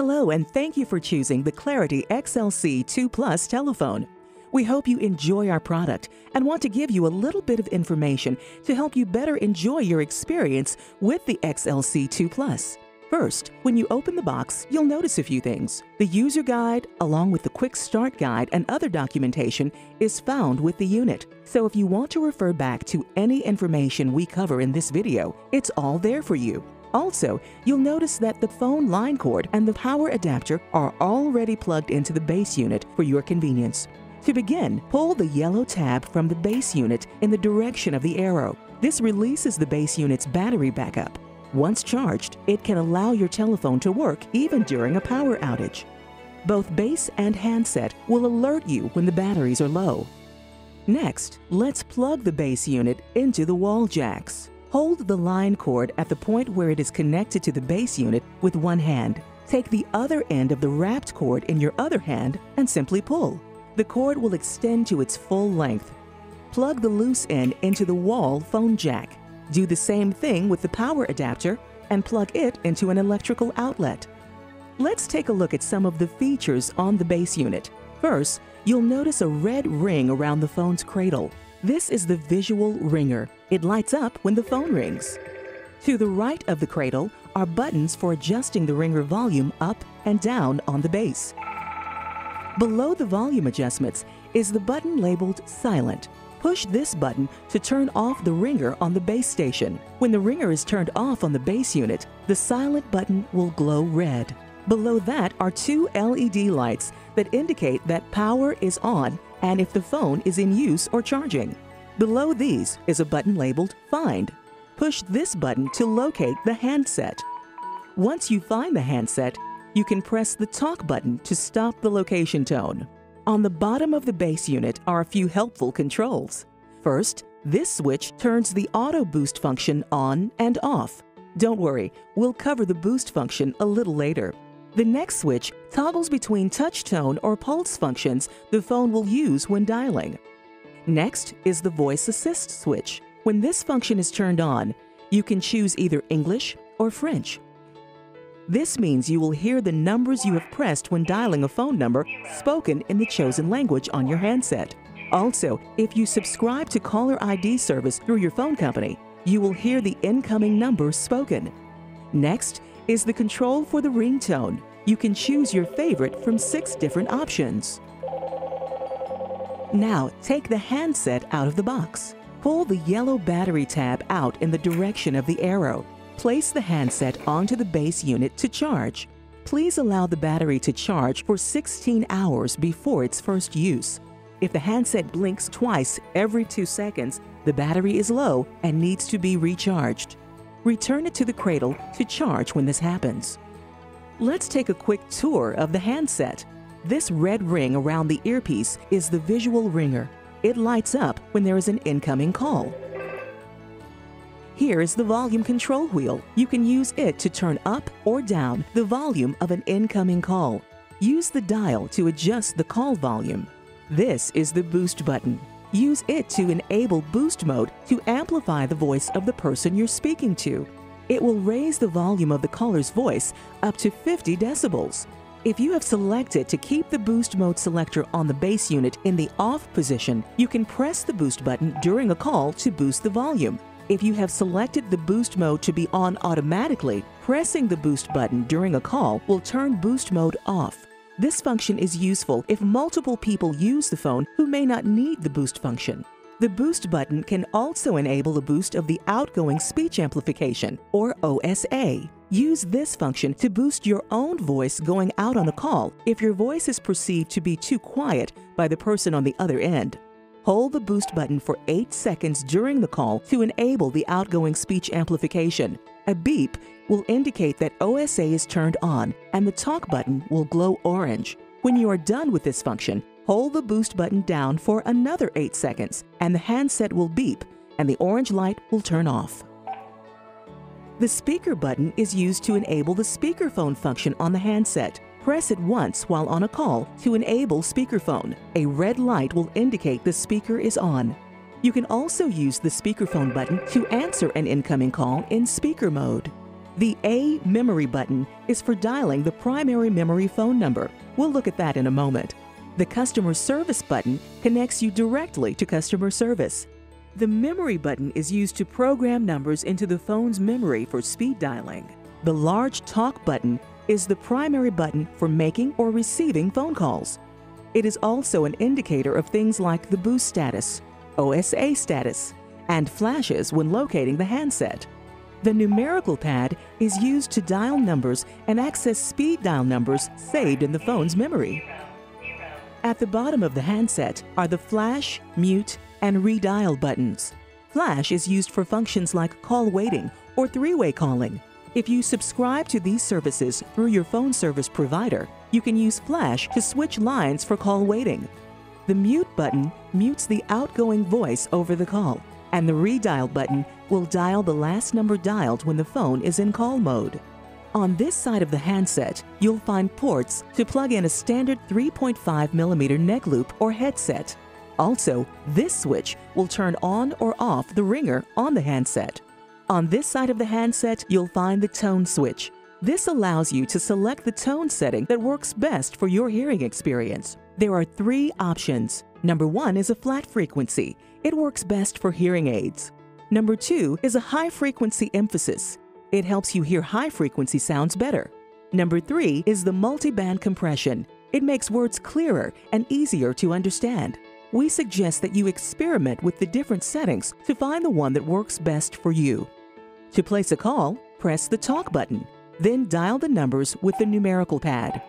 Hello, and thank you for choosing the Clarity XLC2 Plus telephone. We hope you enjoy our product and want to give you a little bit of information to help you better enjoy your experience with the XLC2 Plus. First, when you open the box, you'll notice a few things. The user guide, along with the quick start guide and other documentation, is found with the unit. So if you want to refer back to any information we cover in this video, it's all there for you. Also, you'll notice that the phone line cord and the power adapter are already plugged into the base unit for your convenience. To begin, pull the yellow tab from the base unit in the direction of the arrow. This releases the base unit's battery backup. Once charged, it can allow your telephone to work even during a power outage. Both base and handset will alert you when the batteries are low. Next, let's plug the base unit into the wall jacks. Hold the line cord at the point where it is connected to the base unit with one hand. Take the other end of the wrapped cord in your other hand and simply pull. The cord will extend to its full length. Plug the loose end into the wall phone jack. Do the same thing with the power adapter and plug it into an electrical outlet. Let's take a look at some of the features on the base unit. First, you'll notice a red ring around the phone's cradle. This is the visual ringer. It lights up when the phone rings. To the right of the cradle are buttons for adjusting the ringer volume up and down on the base. Below the volume adjustments is the button labeled Silent. Push this button to turn off the ringer on the base station. When the ringer is turned off on the base unit, the silent button will glow red. Below that are two LED lights that indicate that power is on and if the phone is in use or charging. Below these is a button labeled Find. Push this button to locate the handset. Once you find the handset, you can press the talk button to stop the location tone. On the bottom of the base unit are a few helpful controls. First, this switch turns the auto boost function on and off. Don't worry, we'll cover the boost function a little later. The next switch toggles between touch tone or pulse functions the phone will use when dialing. Next is the voice assist switch. When this function is turned on, you can choose either English or French. This means you will hear the numbers you have pressed when dialing a phone number spoken in the chosen language on your handset. Also, if you subscribe to caller ID service through your phone company, you will hear the incoming number spoken. Next is the control for the ringtone. You can choose your favorite from 6 different options. Now, take the handset out of the box. Pull the yellow battery tab out in the direction of the arrow. Place the handset onto the base unit to charge. Please allow the battery to charge for 16 hours before its first use. If the handset blinks twice every 2 seconds, the battery is low and needs to be recharged. Return it to the cradle to charge when this happens. Let's take a quick tour of the handset. This red ring around the earpiece is the visual ringer. It lights up when there is an incoming call. Here is the volume control wheel. You can use it to turn up or down the volume of an incoming call. Use the dial to adjust the call volume. This is the boost button. Use it to enable boost mode to amplify the voice of the person you're speaking to. It will raise the volume of the caller's voice up to 50 decibels. If you have selected to keep the boost mode selector on the base unit in the off position, you can press the boost button during a call to boost the volume. If you have selected the boost mode to be on automatically, pressing the boost button during a call will turn boost mode off. This function is useful if multiple people use the phone who may not need the boost function. The boost button can also enable a boost of the outgoing speech amplification, or OSA. Use this function to boost your own voice going out on a call if your voice is perceived to be too quiet by the person on the other end. Hold the boost button for 8 seconds during the call to enable the outgoing speech amplification. A beep will indicate that OSA is turned on and the talk button will glow orange. When you are done with this function, hold the boost button down for another 8 seconds and the handset will beep and the orange light will turn off. The speaker button is used to enable the speakerphone function on the handset. Press it once while on a call to enable speakerphone. A red light will indicate the speaker is on. You can also use the speakerphone button to answer an incoming call in speaker mode. The A memory button is for dialing the primary memory phone number. We'll look at that in a moment. The customer service button connects you directly to customer service. The memory button is used to program numbers into the phone's memory for speed dialing. The large talk button is the primary button for making or receiving phone calls. It is also an indicator of things like the boost status, OSA status, and flashes when locating the handset. The numerical pad is used to dial numbers and access speed dial numbers saved in the phone's memory. At the bottom of the handset are the flash, mute, and redial buttons. Flash is used for functions like call waiting or three-way calling. If you subscribe to these services through your phone service provider, you can use Flash to switch lines for call waiting. The mute button mutes the outgoing voice over the call, and the redial button will dial the last number dialed when the phone is in call mode. On this side of the handset, you'll find ports to plug in a standard 3.5mm neck loop or headset. Also, this switch will turn on or off the ringer on the handset. On this side of the handset, you'll find the tone switch. This allows you to select the tone setting that works best for your hearing experience. There are 3 options. Number 1 is a flat frequency. It works best for hearing aids. Number 2 is a high frequency emphasis. It helps you hear high frequency sounds better. Number 3 is the multiband compression. It makes words clearer and easier to understand. We suggest that you experiment with the different settings to find the one that works best for you. To place a call, press the talk button, then dial the numbers with the numerical pad.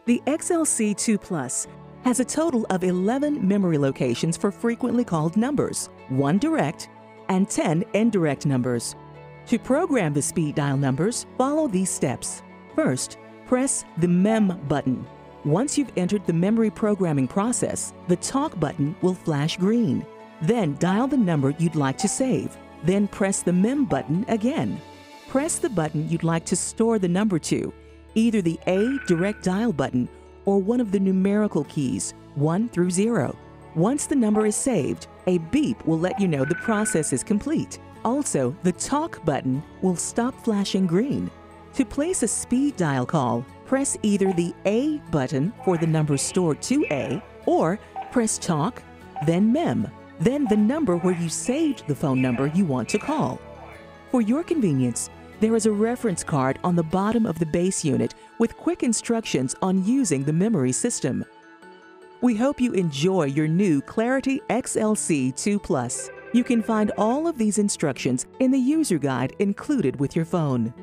The XLC2 Plus has a total of 11 memory locations for frequently called numbers, 1 direct and 10 indirect numbers. To program the speed dial numbers, follow these steps. First, press the MEM button. Once you've entered the memory programming process, the talk button will flash green. Then dial the number you'd like to save. Then press the MEM button again. Press the button you'd like to store the number to, either the A direct dial button or one of the numerical keys, 1 through 0. Once the number is saved, a beep will let you know the process is complete. Also, the talk button will stop flashing green. To place a speed dial call, press either the A button for the number stored to A, or press talk, then MEM, then the number where you saved the phone number you want to call. For your convenience, there is a reference card on the bottom of the base unit with quick instructions on using the memory system. We hope you enjoy your new Clarity XLC2 Plus. You can find all of these instructions in the user guide included with your phone.